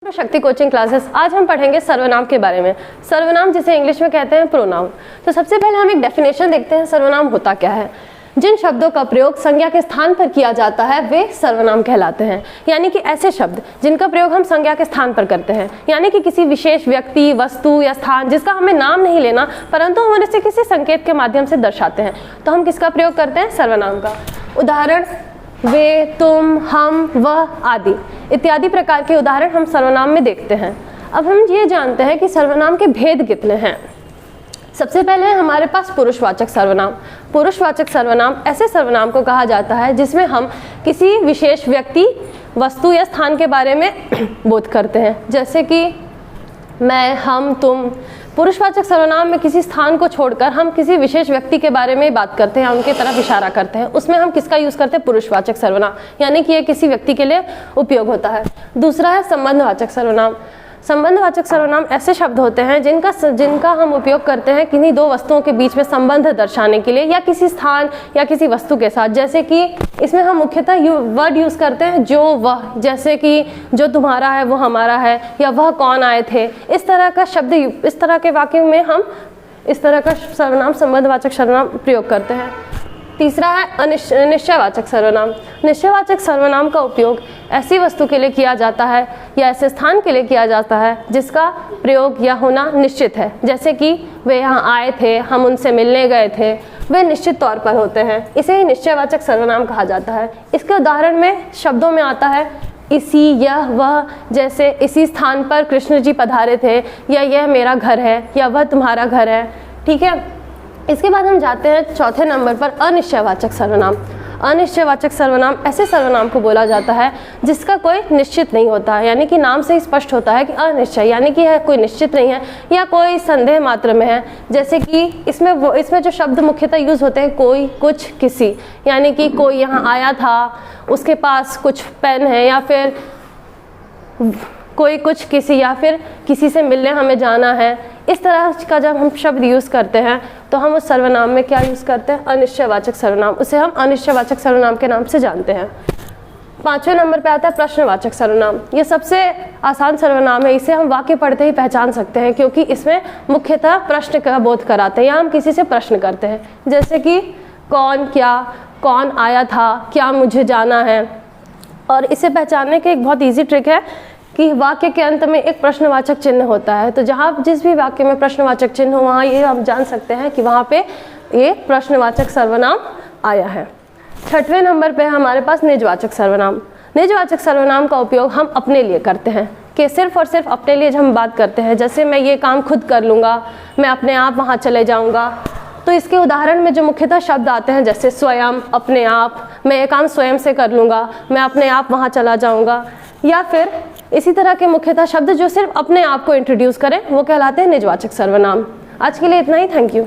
शक्ति coaching classes. आज हम पढ़ेंगे सर्वनाम के बारे में। सर्वनाम जिसे इंग्लिश में कहते हैं प्रोनाउन। तो सबसे पहले हम एक डेफिनेशन देखते हैं सर्वनाम होता क्या है। जिन शब्दों का प्रयोग संज्ञा के स्थान पर किया जाता है वे सर्वनाम कहलाते हैं। यानी कि ऐसे शब्द जिनका प्रयोग हम संज्ञा के स्थान पर करते हैं, यानी कि किसी विशेष व्यक्ति, वस्तु या स्थान जिसका हमें नाम नहीं लेना परंतु हम इसे किसी संकेत के माध्यम से दर्शाते हैं, तो हम किसका प्रयोग करते हैं? सर्वनाम का। उदाहरण वे, तुम, हम, वह आदि इत्यादि प्रकार के उदाहरण हम सर्वनाम में देखते हैं। अब हम ये जानते हैं कि सर्वनाम के भेद कितने हैं। सबसे पहले हमारे पास पुरुषवाचक सर्वनाम। पुरुषवाचक सर्वनाम ऐसे सर्वनाम को कहा जाता है जिसमें हम किसी विशेष व्यक्ति, वस्तु या स्थान के बारे में बोध करते हैं, जैसे कि मैं, हम, तुम। पुरुषवाचक सर्वनाम में किसी स्थान को छोड़कर हम किसी विशेष व्यक्ति के बारे में बात करते हैं, उनकी तरफ इशारा करते हैं, उसमें हम किसका यूज करते हैं? पुरुषवाचक सर्वनाम, यानी कि ये किसी व्यक्ति के लिए उपयोग होता है। दूसरा है संबंधवाचक सर्वनाम। संबंधवाचक सर्वनाम ऐसे शब्द होते हैं जिनका हम उपयोग करते हैं किन्हीं दो वस्तुओं के बीच में संबंध दर्शाने के लिए या किसी स्थान या किसी वस्तु के साथ। जैसे कि इसमें हम मुख्यतः वर्ड यूज करते हैं जो, वह, जैसे कि जो तुम्हारा है वो हमारा है, या वह कौन आए थे। इस तरह का शब्द, इस तरह के वाक्य में हम इस तरह का सर्वनाम, संबंधवाचक सर्वनाम प्रयोग करते हैं। तीसरा है निश्चयवाचक सर्वनाम। निश्चयवाचक सर्वनाम का उपयोग ऐसी वस्तु के लिए किया जाता है या ऐसे स्थान के लिए किया जाता है जिसका प्रयोग या होना निश्चित है, जैसे कि वे यहाँ आए थे, हम उनसे मिलने गए थे, वे निश्चित तौर पर होते हैं। इसे ही निश्चयवाचक सर्वनाम कहा जाता है। इसके उदाहरण में शब्दों में आता है इसी, यह, वह, जैसे इसी स्थान पर कृष्ण जी पधारे थे, या यह मेरा घर है, या वह तुम्हारा घर है। ठीक है। इसके बाद हम जाते हैं चौथे नंबर पर अनिश्चयवाचक सर्वनाम। अनिश्चयवाचक सर्वनाम ऐसे सर्वनाम को बोला जाता है जिसका कोई निश्चित नहीं होता है, यानी कि नाम से ही स्पष्ट होता है कि अनिश्चय, यानी कि यह कोई निश्चित नहीं है या कोई संदेह मात्र में है। जैसे कि इसमें जो शब्द मुख्यतः यूज होते हैं कोई, कुछ, किसी, यानी कि कोई यहाँ आया था, उसके पास कुछ पेन है, या फिर कोई कुछ किसी, या फिर किसी से मिलने हमें जाना है। इस तरह का जब हम शब्द यूज़ करते हैं तो हम उस सर्वनाम में क्या यूज़ करते हैं? अनिश्चयवाचक सर्वनाम। उसे हम अनिश्चयवाचक सर्वनाम के नाम से जानते हैं। पांचवें नंबर पे आता है प्रश्नवाचक सर्वनाम। ये सबसे आसान सर्वनाम है, इसे हम वाक्य पढ़ते ही पहचान सकते हैं क्योंकि इसमें मुख्यतः प्रश्न का बोध कराते हैं या हम किसी से प्रश्न करते हैं, जैसे कि कौन, क्या, कौन आया था, क्या मुझे जाना है। और इसे पहचानने की एक बहुत ईजी ट्रिक है कि वाक्य के अंत में एक प्रश्नवाचक चिन्ह होता है, तो जहाँ जिस भी वाक्य में प्रश्नवाचक चिन्ह हो वहाँ ये हम जान सकते हैं कि वहाँ पे ये प्रश्नवाचक सर्वनाम आया है। छठवें नंबर पे हमारे पास निजवाचक सर्वनाम। निजवाचक सर्वनाम का उपयोग हम अपने लिए करते हैं कि सिर्फ और सिर्फ अपने लिए हम बात करते हैं, जैसे मैं ये काम खुद कर लूँगा, मैं अपने आप वहाँ चले जाऊँगा। तो इसके उदाहरण में जो मुख्यतः शब्द आते हैं जैसे स्वयं, अपने आप, मैं ये काम स्वयं से कर लूँगा, मैं अपने आप वहाँ चला जाऊँगा, या फिर इसी तरह के मुख्यतः शब्द जो सिर्फ अपने आप को इंट्रोड्यूस करें वो कहलाते हैं निजवाचक सर्वनाम। आज के लिए इतना ही। Thank you.